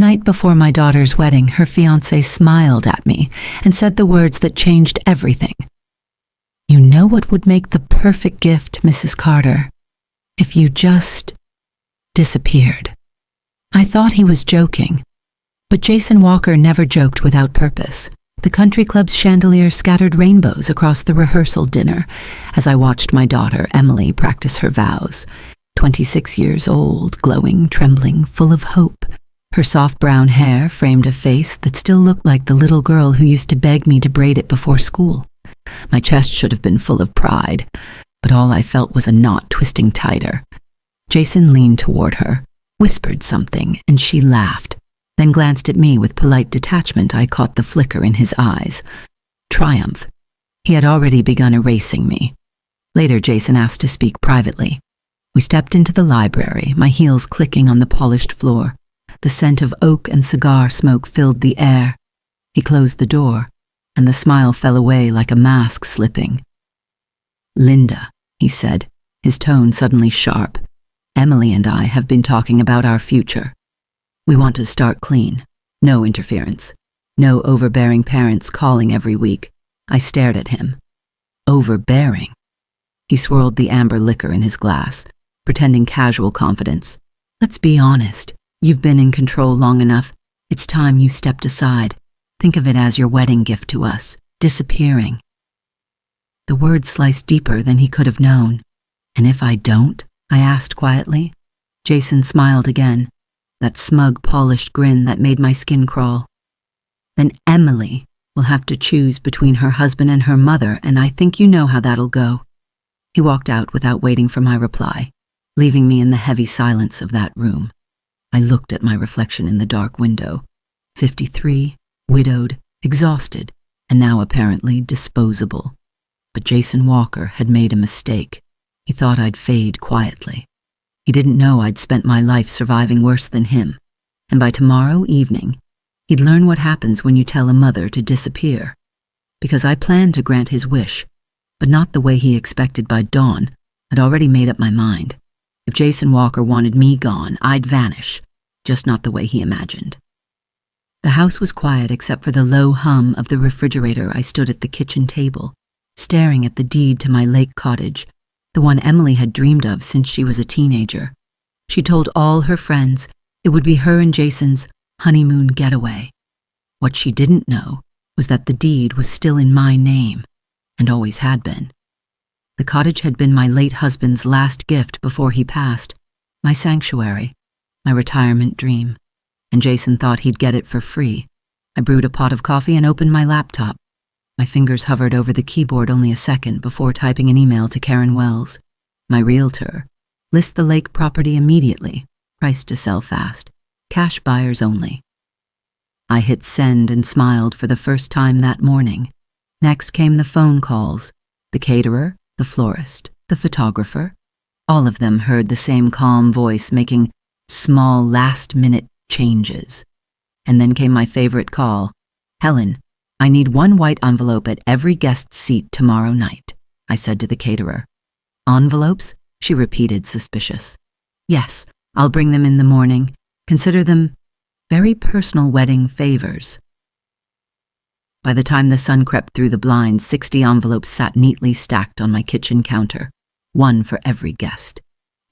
night before my daughter's wedding, her fiancé smiled at me and said the words that changed everything. "You know what would make the perfect gift, Mrs. Carter? If you just disappeared." I thought he was joking, but Jason Walker never joked without purpose. The country club's chandelier scattered rainbows across the rehearsal dinner as I watched my daughter, Emily, practice her vows. 26 years old, glowing, trembling, full of hope. Her soft brown hair framed a face that still looked like the little girl who used to beg me to braid it before school. My chest should have been full of pride, but all I felt was a knot twisting tighter. Jason leaned toward her, whispered something, and she laughed, then glanced at me with polite detachment. I caught the flicker in his eyes. Triumph. He had already begun erasing me. Later, Jason asked to speak privately. We stepped into the library, my heels clicking on the polished floor. The scent of oak and cigar smoke filled the air. He closed the door, and the smile fell away like a mask slipping. "Linda," he said, his tone suddenly sharp, "Emily and I have been talking about our future. We want to start clean. No interference. No overbearing parents calling every week." I stared at him. Overbearing? He swirled the amber liquor in his glass, pretending casual confidence. "Let's be honest. You've been in control long enough. It's time you stepped aside. Think of it as your wedding gift to us, disappearing." The words sliced deeper than he could have known. "And if I don't?" I asked quietly. Jason smiled again, that smug, polished grin that made my skin crawl. "Then Emily will have to choose between her husband and her mother, and I think you know how that'll go." He walked out without waiting for my reply, leaving me in the heavy silence of that room. I looked at my reflection in the dark window. 53, widowed, exhausted, and now apparently disposable. But Jason Walker had made a mistake. He thought I'd fade quietly. He didn't know I'd spent my life surviving worse than him. And by tomorrow evening, he'd learn what happens when you tell a mother to disappear. Because I planned to grant his wish, but not the way he expected by dawn. I'd already made up my mind. If Jason Walker wanted me gone, I'd vanish, just not the way he imagined. The house was quiet except for the low hum of the refrigerator. I stood at the kitchen table, staring at the deed to my lake cottage, the one Emily had dreamed of since she was a teenager. She told all her friends it would be her and Jason's honeymoon getaway. What she didn't know was that the deed was still in my name, and always had been. The cottage had been my late husband's last gift before he passed, my sanctuary, my retirement dream, and Jason thought he'd get it for free. I brewed a pot of coffee and opened my laptop. My fingers hovered over the keyboard only a second before typing an email to Karen Wells, my realtor. "List the lake property immediately. Price to sell fast. Cash buyers only." I hit send and smiled for the first time that morning. Next came the phone calls. The caterer, the florist, the photographer. All of them heard the same calm voice making small last-minute changes. And then came my favorite call. "Helen, I need one white envelope at every guest's seat tomorrow night," I said to the caterer. "Envelopes?" she repeated, suspicious. "Yes, I'll bring them in the morning. Consider them very personal wedding favors." By the time the sun crept through the blinds, 60 envelopes sat neatly stacked on my kitchen counter, one for every guest.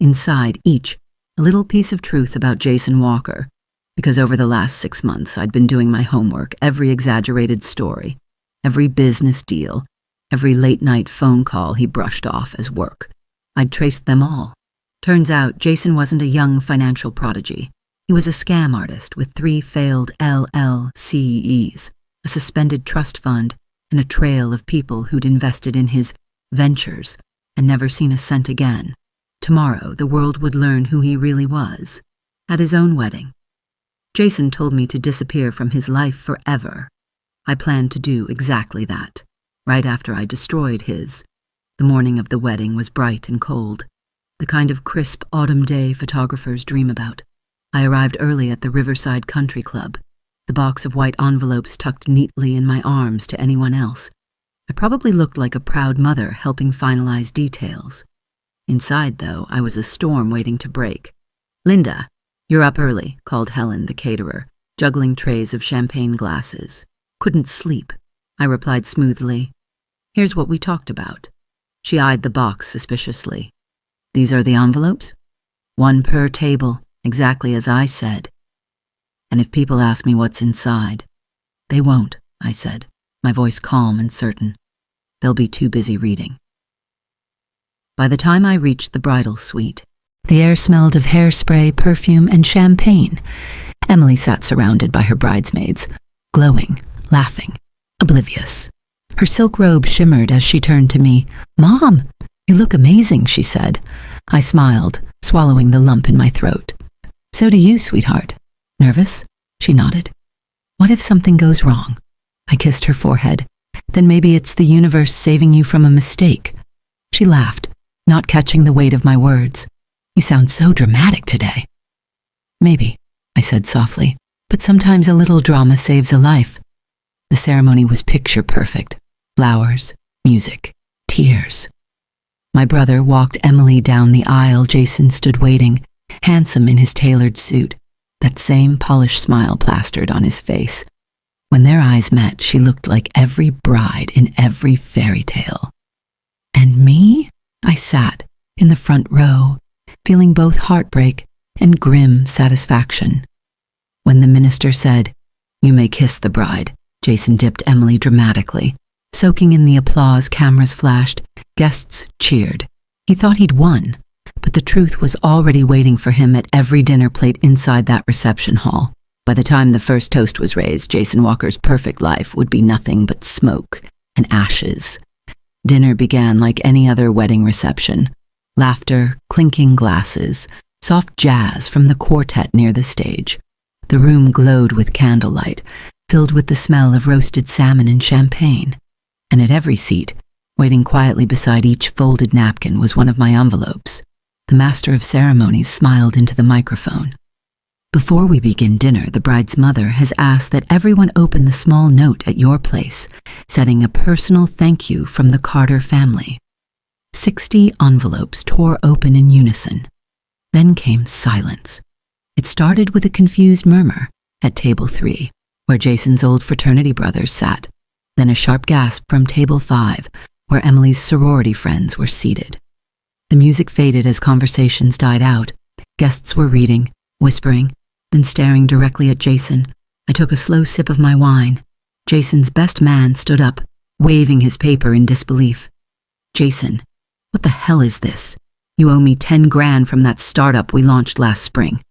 Inside each, a little piece of truth about Jason Walker, because over the last 6 months I'd been doing my homework, every exaggerated story, every business deal, every late-night phone call he brushed off as work. I'd traced them all. Turns out Jason wasn't a young financial prodigy. He was a scam artist with 3 failed LLCEs, a suspended trust fund, and a trail of people who'd invested in his ventures and never seen a cent again. Tomorrow, the world would learn who he really was, at his own wedding. Jason told me to disappear from his life forever. I planned to do exactly that, right after I destroyed his. The morning of the wedding was bright and cold, the kind of crisp autumn day photographers dream about. I arrived early at the Riverside Country Club, the box of white envelopes tucked neatly in my arms to anyone else. I probably looked like a proud mother helping finalize details. Inside, though, I was a storm waiting to break. "Linda, you're up early," called Helen, the caterer. juggling trays of champagne glasses. Couldn't sleep, I replied smoothly. Here's what we talked about. She eyed the box suspiciously. These are the envelopes? One per table, exactly as I said. And if people ask me what's inside, they won't, I said, my voice calm and certain. They'll be too busy reading. By the time I reached the bridal suite, the air smelled of hairspray, perfume, and champagne. Emily sat surrounded by her bridesmaids, glowing, laughing, oblivious. Her silk robe shimmered as she turned to me. "Mom, you look amazing," she said. I smiled, swallowing the lump in my throat. "So do you, sweetheart. Nervous?" She nodded. "What if something goes wrong?" I kissed her forehead. "Then maybe it's the universe saving you from a mistake." She laughed, not catching the weight of my words. "You sound so dramatic today." "Maybe," I said softly, "but sometimes a little drama saves a life." The ceremony was picture perfect. Flowers, music, tears. My brother walked Emily down the aisle. Jason stood waiting, handsome in his tailored suit, that same polished smile plastered on his face. When their eyes met, she looked like every bride in every fairy tale. And me? I sat in the front row, feeling both heartbreak and grim satisfaction. When the minister said, "You may kiss the bride," Jason dipped Emily dramatically. Soaking in the applause, cameras flashed, guests cheered. He thought he'd won, but the truth was already waiting for him at every dinner plate inside that reception hall. By the time the first toast was raised, Jason Walker's perfect life would be nothing but smoke and ashes. Dinner began like any other wedding reception. Laughter, clinking glasses, soft jazz from the quartet near the stage. The room glowed with candlelight, filled with the smell of roasted salmon and champagne. And at every seat, waiting quietly beside each folded napkin, was one of my envelopes. The master of ceremonies smiled into the microphone. "Before we begin dinner, the bride's mother has asked that everyone open the small note at your place, setting a personal thank you from the Carter family." 60 envelopes tore open in unison. Then came silence. It started with a confused murmur at table 3, where Jason's old fraternity brothers sat. Then a sharp gasp from table 5, where Emily's sorority friends were seated. The music faded as conversations died out. Guests were reading, whispering, then staring directly at Jason. I took a slow sip of my wine. Jason's best man stood up, waving his paper in disbelief. "Jason, what the hell is this? You owe me 10 grand from that startup we launched last spring."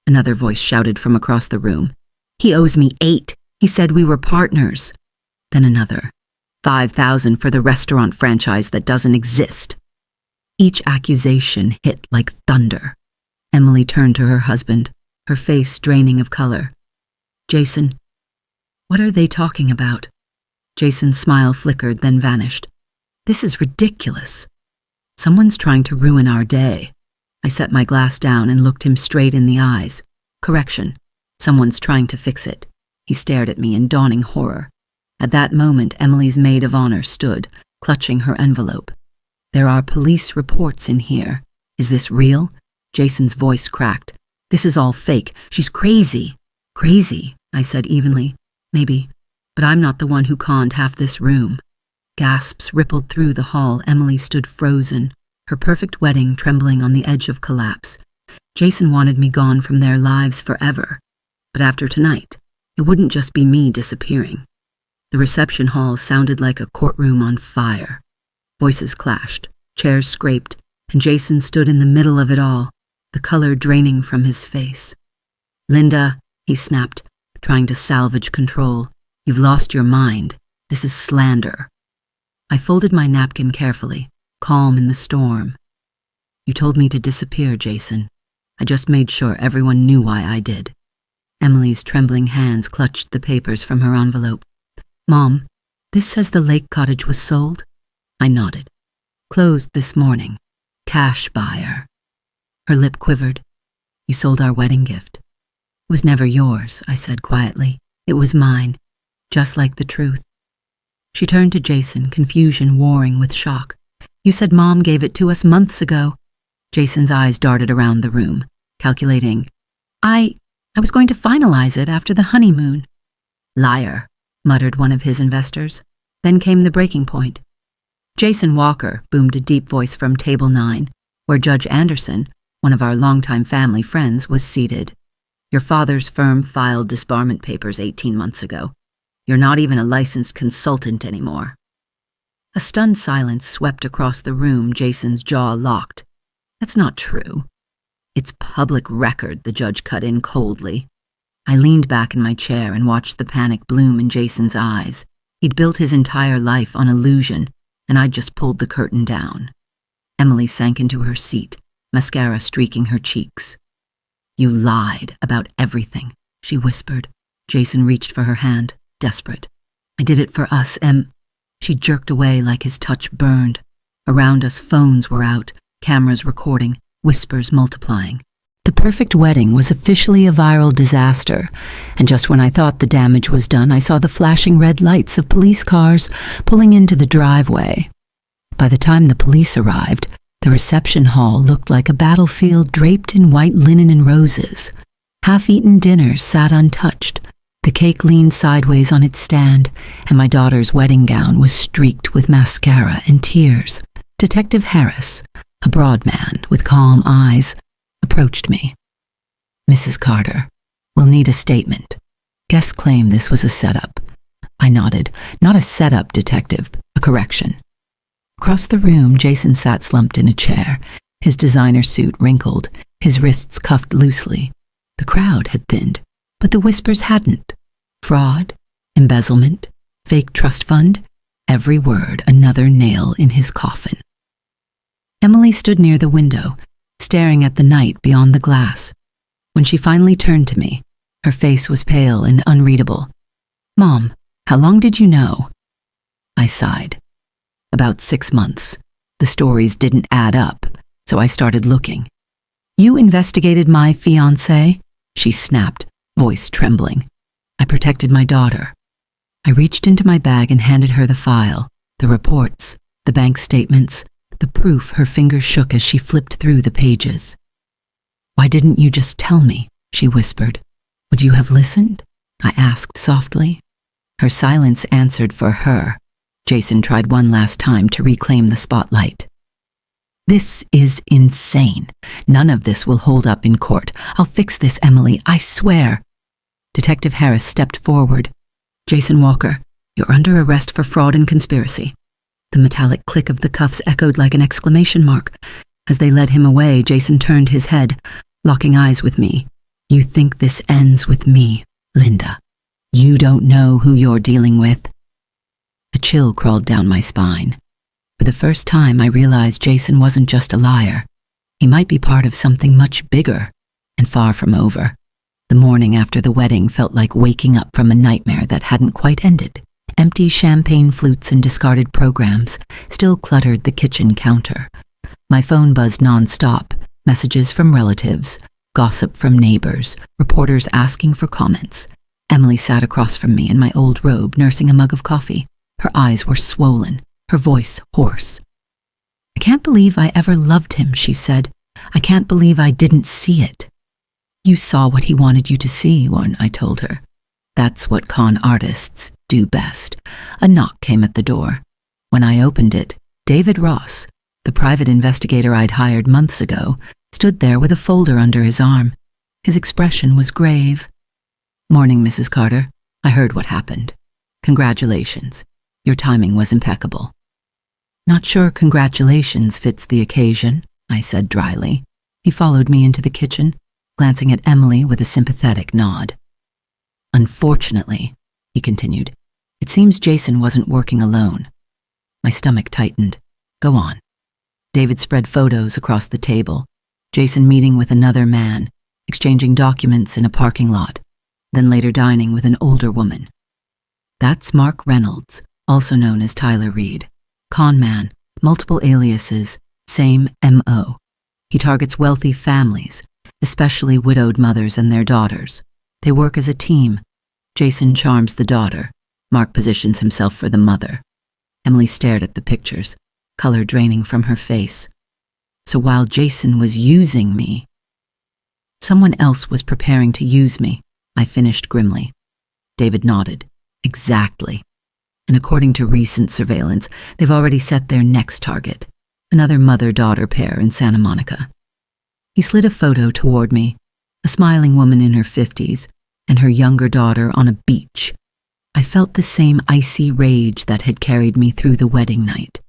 Another voice shouted from across the room. "He owes me 8. He said we were partners." Then another. 5,000 for the restaurant franchise that doesn't exist. Each accusation hit like thunder. Emily turned to her husband, her face draining of color. "Jason, what are they talking about?" Jason's smile flickered, then vanished. "This is ridiculous. Someone's trying to ruin our day." I set my glass down and looked him straight in the eyes. Correction, someone's trying to fix it. He stared at me in dawning horror. At that moment, Emily's maid of honor stood, clutching her envelope. "There are police reports in here. Is this real?" Jason's voice cracked. "This is all fake. She's crazy." "Crazy," I said evenly. "Maybe, but I'm not the one who conned half this room." Gasps rippled through the hall. Emily stood frozen, her perfect wedding trembling on the edge of collapse. Jason wanted me gone from their lives forever. But after tonight, it wouldn't just be me disappearing. The reception hall sounded like a courtroom on fire. Voices clashed, chairs scraped, and Jason stood in the middle of it all, the color draining from his face. "Linda," he snapped, trying to salvage control, "you've lost your mind. This is slander." I folded my napkin carefully, calm in the storm. "You told me to disappear, Jason. I just made sure everyone knew why I did." Emily's trembling hands clutched the papers from her envelope. "Mom, this says the lake cottage was sold?" I nodded. "Closed this morning. Cash buyer." Her lip quivered. "You sold our wedding gift." "It was never yours," I said quietly. "It was mine, just like the truth." She turned to Jason, confusion warring with shock. "You said Mom gave it to us months ago." Jason's eyes darted around the room, calculating. I I was going to finalize it after the honeymoon. Liar, muttered one of his investors. Then came the breaking point. Jason Walker, boomed a deep voice from Table 9, where Judge Anderson, one of our longtime family friends, was seated. Your father's firm filed disbarment papers 18 months ago. You're not even a licensed consultant anymore. A stunned silence swept across the room. Jason's jaw locked. That's not true. It's public record, the judge cut in coldly. I leaned back in my chair and watched the panic bloom in Jason's eyes. He'd built his entire life on illusion, and I'd just pulled the curtain down. Emily sank into her seat, mascara streaking her cheeks. You lied about everything, she whispered. Jason reached for her hand, desperate. I did it for us, She jerked away like his touch burned. Around us, phones were out, cameras recording, whispers multiplying. The perfect wedding was officially a viral disaster, and just when I thought the damage was done, I saw the flashing red lights of police cars pulling into the driveway. By the time the police arrived, the reception hall looked like a battlefield draped in white linen and roses. Half-eaten dinners sat untouched. The cake leaned sideways on its stand, and my daughter's wedding gown was streaked with mascara and tears. Detective Harris, a broad man with calm eyes, approached me. Mrs. Carter, we'll need a statement. Guests claim this was a setup. I nodded. Not a setup, detective, a correction. Across the room, Jason sat slumped in a chair, his designer suit wrinkled, his wrists cuffed loosely. The crowd had thinned, but the whispers hadn't. Fraud, embezzlement, fake trust fund, every word another nail in his coffin. Emily stood near the window, staring at the night beyond the glass. When she finally turned to me, her face was pale and unreadable. Mom, how long did you know? I sighed. About 6 months. The stories didn't add up, so I started looking. You investigated my fiancé? She snapped, voice trembling. I protected my daughter. I reached into my bag and handed her the file, the reports, the bank statements, the proof. Her fingers shook as she flipped through the pages. Why didn't you just tell me? She whispered. Would you have listened? I asked softly. Her silence answered for her. Jason tried one last time to reclaim the spotlight. This is insane. None of this will hold up in court. I'll fix this, Emily, I swear. Detective Harris stepped forward. Jason Walker, you're under arrest for fraud and conspiracy. The metallic click of the cuffs echoed like an exclamation mark. As they led him away, Jason turned his head, locking eyes with me. You think this ends with me, Linda. You don't know who you're dealing with. A chill crawled down my spine. For the first time, I realized Jason wasn't just a liar. He might be part of something much bigger and far from over. The morning after the wedding felt like waking up from a nightmare that hadn't quite ended. Empty champagne flutes and discarded programs still cluttered the kitchen counter. My phone buzzed nonstop, messages from relatives, gossip from neighbors, reporters asking for comments. Emily sat across from me in my old robe, nursing a mug of coffee. Her eyes were swollen, her voice hoarse. I can't believe I ever loved him, she said. I can't believe I didn't see it. You saw what he wanted you to see, I told her. That's what con artists do best. A knock came at the door. When I opened it, David Ross, the private investigator I'd hired months ago, stood there with a folder under his arm. His expression was grave. Morning, Mrs. Carter. I heard what happened. Congratulations. Your timing was impeccable. Not sure congratulations fits the occasion, I said dryly. He followed me into the kitchen, glancing at Emily with a sympathetic nod. Unfortunately, he continued, it seems Jason wasn't working alone. My stomach tightened. Go on. David spread photos across the table. Jason meeting with another man, exchanging documents in a parking lot, then later dining with an older woman. That's Mark Reynolds, also known as Tyler Reed. Con man, multiple aliases, same M.O. He targets wealthy families, especially widowed mothers and their daughters. They work as a team. Jason charms the daughter. Mark positions himself for the mother. Emily stared at the pictures, color draining from her face. So while Jason was using me, Someone else was preparing to use me, I finished grimly. David nodded. Exactly. And according to recent surveillance, they've already set their next target, another mother-daughter pair in Santa Monica. He slid a photo toward me, a smiling woman in her 50s, and her younger daughter on a beach. I felt the same icy rage that had carried me through the wedding night.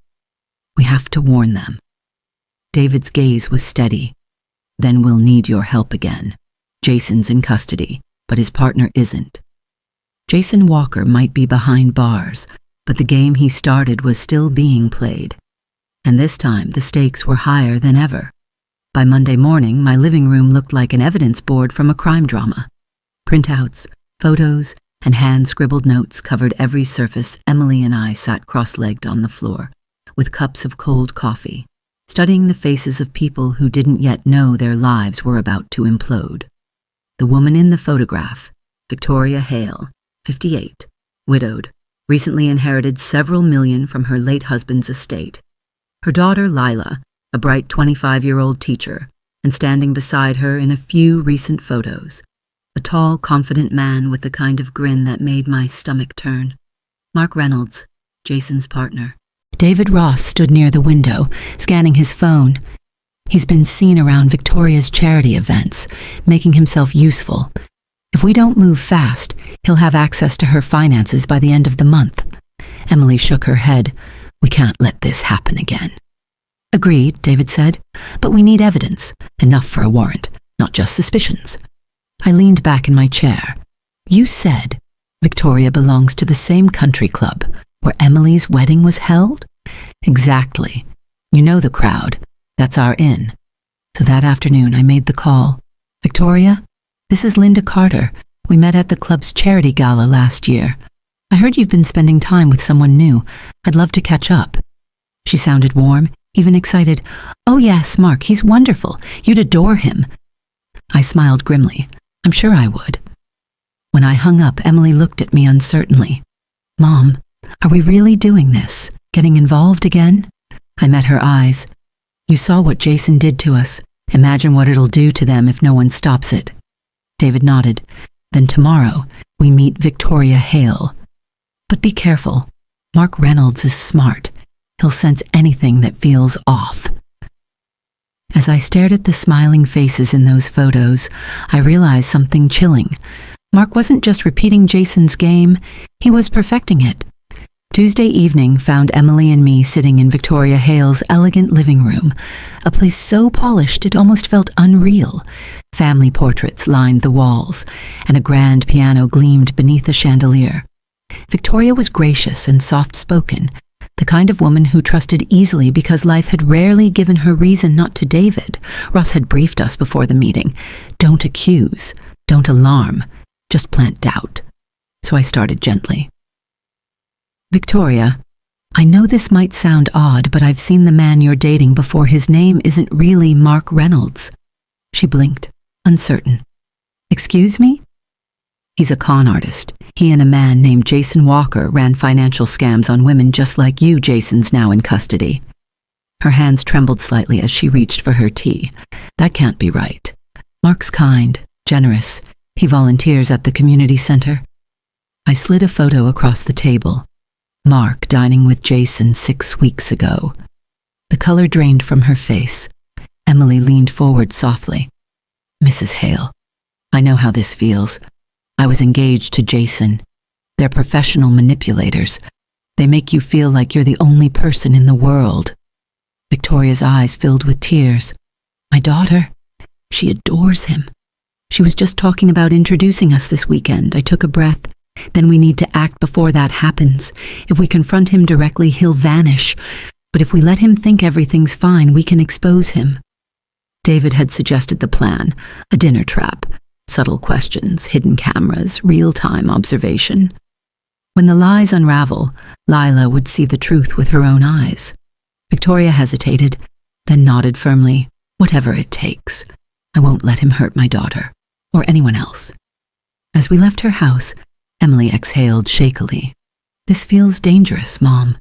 We have to warn them. David's gaze was steady. Then we'll need your help again. Jason's in custody, but his partner isn't. Jason Walker might be behind bars, but the game he started was still being played. And this time the stakes were higher than ever. By Monday morning, my living room looked like an evidence board from a crime drama. Printouts, photos, and hand-scribbled notes covered every surface. Emily and I sat cross-legged on the floor, with cups of cold coffee, studying the faces of people who didn't yet know their lives were about to implode. The woman in the photograph, Victoria Hale, 58, widowed, recently inherited several million from her late husband's estate. Her daughter, Lila, a bright 25-year-old teacher, and standing beside her in a few recent photos, a tall, confident man with the kind of grin that made my stomach turn. Mark Reynolds, Jason's partner. David Ross stood near the window, scanning his phone. He's been seen around Victoria's charity events, making himself useful. If we don't move fast, he'll have access to her finances by the end of the month. Emily shook her head. We can't let this happen again. Agreed, David said, but we need evidence, enough for a warrant, not just suspicions. I leaned back in my chair. You said Victoria belongs to the same country club where Emily's wedding was held? Exactly. You know the crowd. That's our inn. So that afternoon I made the call. Victoria, this is Linda Carter. We met at the club's charity gala last year. I heard you've been spending time with someone new. I'd love to catch up. She sounded warm, even excited. Oh yes, Mark, he's wonderful. You'd adore him. I smiled grimly. I'm sure I would. When I hung up, Emily looked at me uncertainly. Mom, are we really doing this? Getting involved again? I met her eyes. You saw what Jason did to us. Imagine what it'll do to them if no one stops it. David nodded. Then tomorrow, we meet Victoria Hale. But be careful. Mark Reynolds is smart. He'll sense anything that feels off. As I stared at the smiling faces in those photos, I realized something chilling. Mark wasn't just repeating Jason's game, he was perfecting it. Tuesday evening found Emily and me sitting in Victoria Hale's elegant living room, a place so polished it almost felt unreal. Family portraits lined the walls, and a grand piano gleamed beneath a chandelier. Victoria was gracious and soft-spoken, the kind of woman who trusted easily because life had rarely given her reason not to. David. Ross had briefed us before the meeting. Don't accuse, don't alarm, just plant doubt. So I started gently. Victoria, I know this might sound odd, but I've seen the man you're dating before. His name isn't really Mark Reynolds. She blinked, uncertain. Excuse me? He's a con artist. He and a man named Jason Walker ran financial scams on women just like you. Jason's now in custody. Her hands trembled slightly as she reached for her tea. That can't be right. Mark's kind, generous. He volunteers at the community center. I slid a photo across the table. Mark dining with Jason 6 weeks ago. The color drained from her face. Emily leaned forward softly. Mrs. Hale, I know how this feels. I was engaged to Jason. They're professional manipulators. They make you feel like you're the only person in the world. Victoria's eyes filled with tears. My daughter, she adores him. She was just talking about introducing us this weekend. I took a breath. Then we need to act before that happens. If we confront him directly, he'll vanish. But if we let him think everything's fine, we can expose him. David had suggested the plan, a dinner trap. Subtle questions, hidden cameras, real-time observation. When the lies unravel, Lila would see the truth with her own eyes. Victoria hesitated, then nodded firmly. Whatever it takes. I won't let him hurt my daughter, or anyone else. As we left her house, Emily exhaled shakily. This feels dangerous, Mom.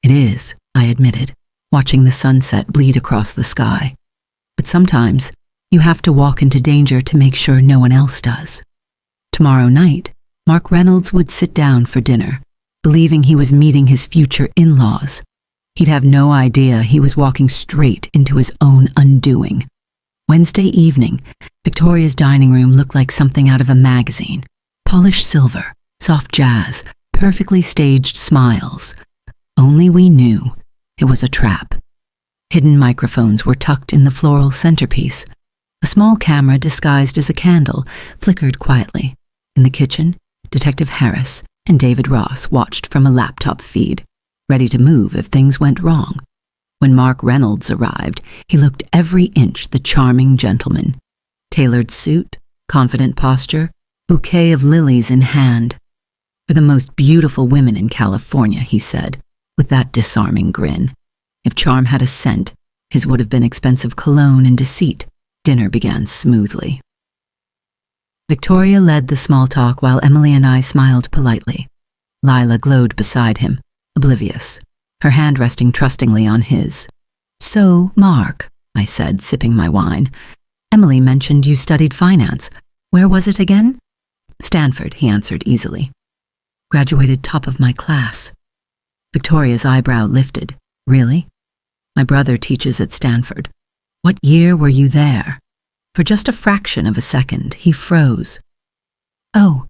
It is, I admitted, watching the sunset bleed across the sky. But sometimes, You have to walk into danger to make sure no one else does. Tomorrow night, Mark Reynolds would sit down for dinner, believing he was meeting his future in-laws. He'd have no idea he was walking straight into his own undoing. Wednesday evening, Victoria's dining room looked like something out of a magazine. Polished silver, soft jazz, perfectly staged smiles. Only we knew it was a trap. Hidden microphones were tucked in the floral centerpiece. A small camera disguised as a candle flickered quietly. In the kitchen, Detective Harris and David Ross watched from a laptop feed, ready to move if things went wrong. When Mark Reynolds arrived, he looked every inch the charming gentleman. Tailored suit, confident posture, bouquet of lilies in hand. "For the most beautiful women in California," he said, with that disarming grin. If charm had a scent, his would have been expensive cologne and deceit. Dinner began smoothly. Victoria led the small talk while Emily and I smiled politely. Lila glowed beside him, oblivious, her hand resting trustingly on his. "So, Mark," I said, sipping my wine, "Emily mentioned you studied finance. Where was it again?" "Stanford," he answered easily. "Graduated top of my class." Victoria's eyebrow lifted. "Really?" "My brother teaches at Stanford." "What year were you there?" For just a fraction of a second, he froze. "Oh,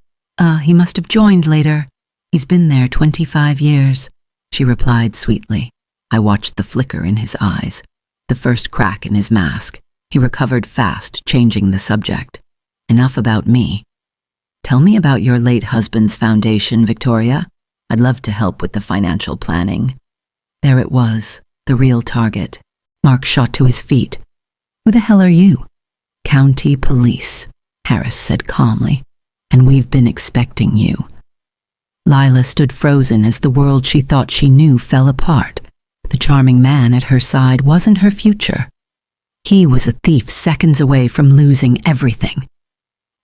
he must have joined later. He's been there 25 years, she replied sweetly. I watched the flicker in his eyes, the first crack in his mask. He recovered fast, changing the subject. "Enough about me. Tell me about your late husband's foundation, Victoria. I'd love to help with the financial planning." There it was, the real target. Mark shot to his feet. "Who the hell are you?" "County Police," Harris said calmly. "And we've been expecting you." Lila stood frozen as the world she thought she knew fell apart. The charming man at her side wasn't her future. He was a thief seconds away from losing everything.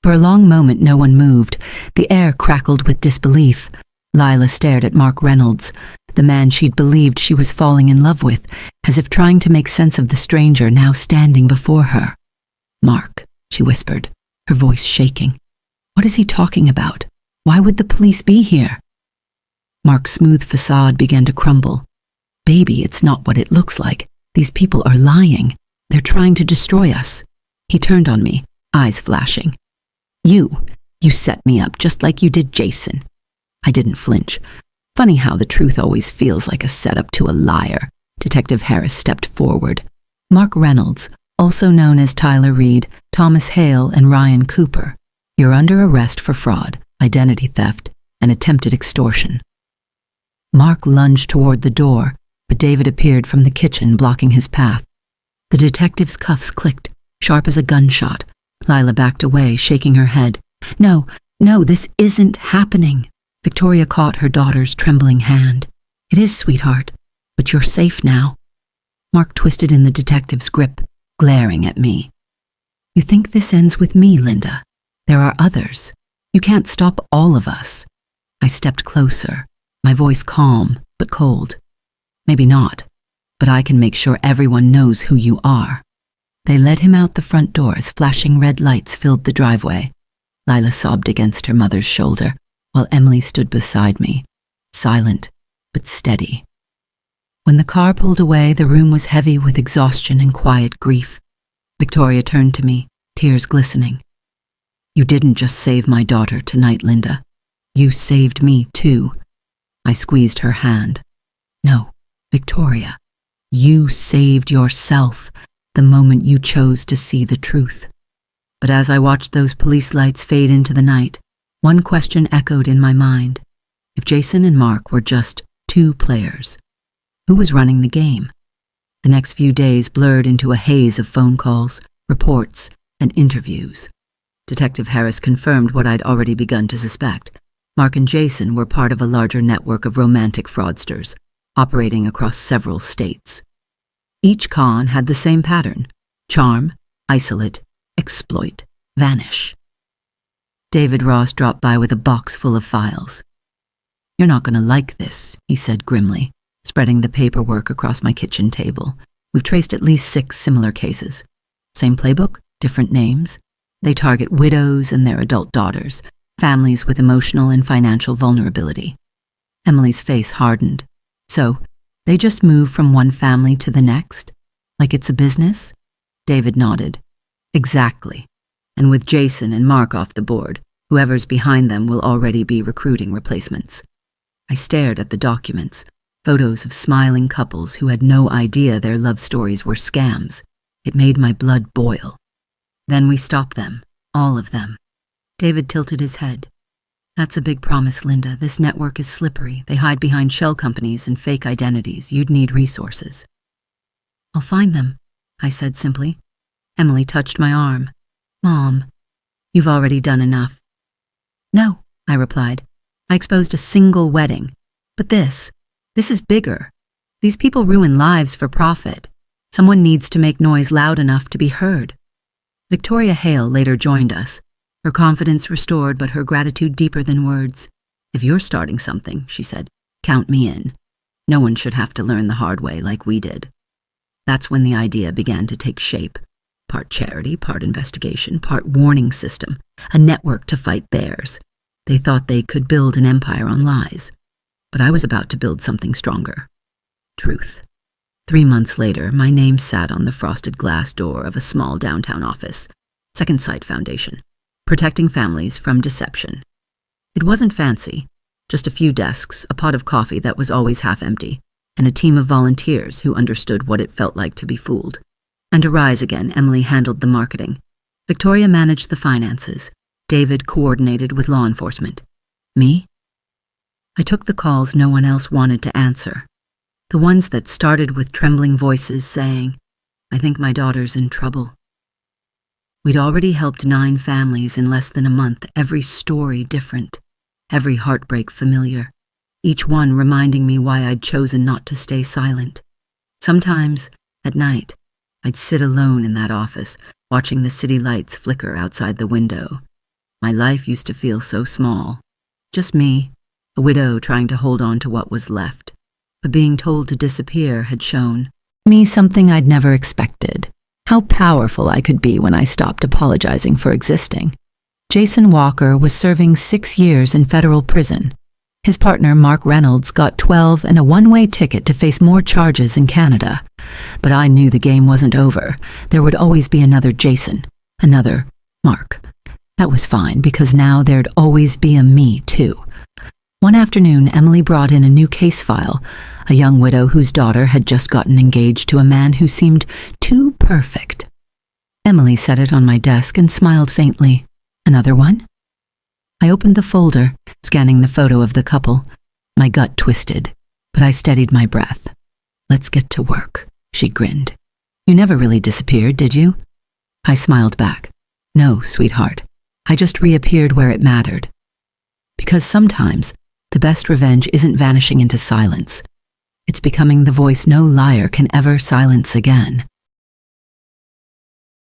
For a long moment no one moved. The air crackled with disbelief. Lila stared at Mark Reynolds, the man she'd believed she was falling in love with, as if trying to make sense of the stranger now standing before her. "Mark," she whispered, her voice shaking. "What is he talking about? Why would the police be here?" Mark's smooth facade began to crumble. "Baby, it's not what it looks like. These people are lying. They're trying to destroy us." He turned on me, eyes flashing. You set me up just like you did Jason." I didn't flinch. Funny how the truth always feels like a setup to a liar. Detective Harris stepped forward. "Mark Reynolds, also known as Tyler Reed, Thomas Hale, and Ryan Cooper. You're under arrest for fraud, identity theft, and attempted extortion." Mark lunged toward the door, but David appeared from the kitchen, blocking his path. The detective's cuffs clicked, sharp as a gunshot. Lila backed away, shaking her head. No, this isn't happening." Victoria caught her daughter's trembling hand. "It is, sweetheart, but you're safe now." Mark twisted in the detective's grip, glaring at me. "You think this ends with me, Linda? There are others. You can't stop all of us." I stepped closer, my voice calm but cold. "Maybe not, but I can make sure everyone knows who you are." They led him out the front door as flashing red lights filled the driveway. Lila sobbed against her mother's shoulder, while Emily stood beside me, silent but steady. When the car pulled away, the room was heavy with exhaustion and quiet grief. Victoria turned to me, tears glistening. "You didn't just save my daughter tonight, Linda. You saved me too." I squeezed her hand. "No, Victoria, you saved yourself the moment you chose to see the truth." But as I watched those police lights fade into the night, one question echoed in my mind. If Jason and Mark were just two players, who was running the game? The next few days blurred into a haze of phone calls, reports, and interviews. Detective Harris confirmed what I'd already begun to suspect. Mark and Jason were part of a larger network of romantic fraudsters, operating across several states. Each con had the same pattern: charm, isolate, exploit, vanish. David Ross dropped by with a box full of files. "You're not going to like this," he said grimly, spreading the paperwork across my kitchen table. "We've traced at least 6 similar cases. Same playbook, different names. They target widows and their adult daughters, families with emotional and financial vulnerability. Emily's face hardened. So, they just move from one family to the next? Like it's a business? David nodded. Exactly. And with Jason and Mark off the board, whoever's behind them will already be recruiting replacements. I stared at the documents, photos of smiling couples who had no idea their love stories were scams. It made my blood boil. Then we stopped them, all of them. David tilted his head. That's a big promise, Linda. This network is slippery. They hide behind shell companies and fake identities. You'd need resources. I'll find them, I said simply. Emily touched my arm. Mom, you've already done enough. No, I replied. I exposed a single wedding. But this is bigger. These people ruin lives for profit. Someone needs to make noise loud enough to be heard. Victoria Hale later joined us. Her confidence restored, but her gratitude deeper than words. If you're starting something, she said, count me in. No one should have to learn the hard way like we did. That's when the idea began to take shape. Part charity, part investigation, part warning system, a network to fight theirs. They thought they could build an empire on lies. But I was about to build something stronger. Truth. 3 months later, my name sat on the frosted glass door of a small downtown office. Second Sight Foundation. Protecting families from deception. It wasn't fancy. Just a few desks, a pot of coffee that was always half empty, and a team of volunteers who understood what it felt like to be fooled. And to rise again, Emily handled the marketing. Victoria managed the finances. David coordinated with law enforcement. Me? I took the calls no one else wanted to answer. The ones that started with trembling voices saying, I think my daughter's in trouble. We'd already helped 9 families in less than a month, every story different, every heartbreak familiar, each one reminding me why I'd chosen not to stay silent. Sometimes, at night, I'd sit alone in that office, watching the city lights flicker outside the window. My life used to feel so small. Just me, a widow trying to hold on to what was left. But being told to disappear had shown me something I'd never expected. How powerful I could be when I stopped apologizing for existing. Jason Walker was serving 6 years in federal prison. His partner, Mark Reynolds, got 12 and a one-way ticket to face more charges in Canada. But I knew the game wasn't over. There would always be another Jason, another Mark. That was fine, because now there'd always be a me, too. One afternoon, Emily brought in a new case file, a young widow whose daughter had just gotten engaged to a man who seemed too perfect. Emily set it on my desk and smiled faintly. Another one? I opened the folder, scanning the photo of the couple. My gut twisted, but I steadied my breath. Let's get to work, she grinned. You never really disappeared, did you? I smiled back. No, sweetheart. I just reappeared where it mattered. Because sometimes, the best revenge isn't vanishing into silence. It's becoming the voice no liar can ever silence again.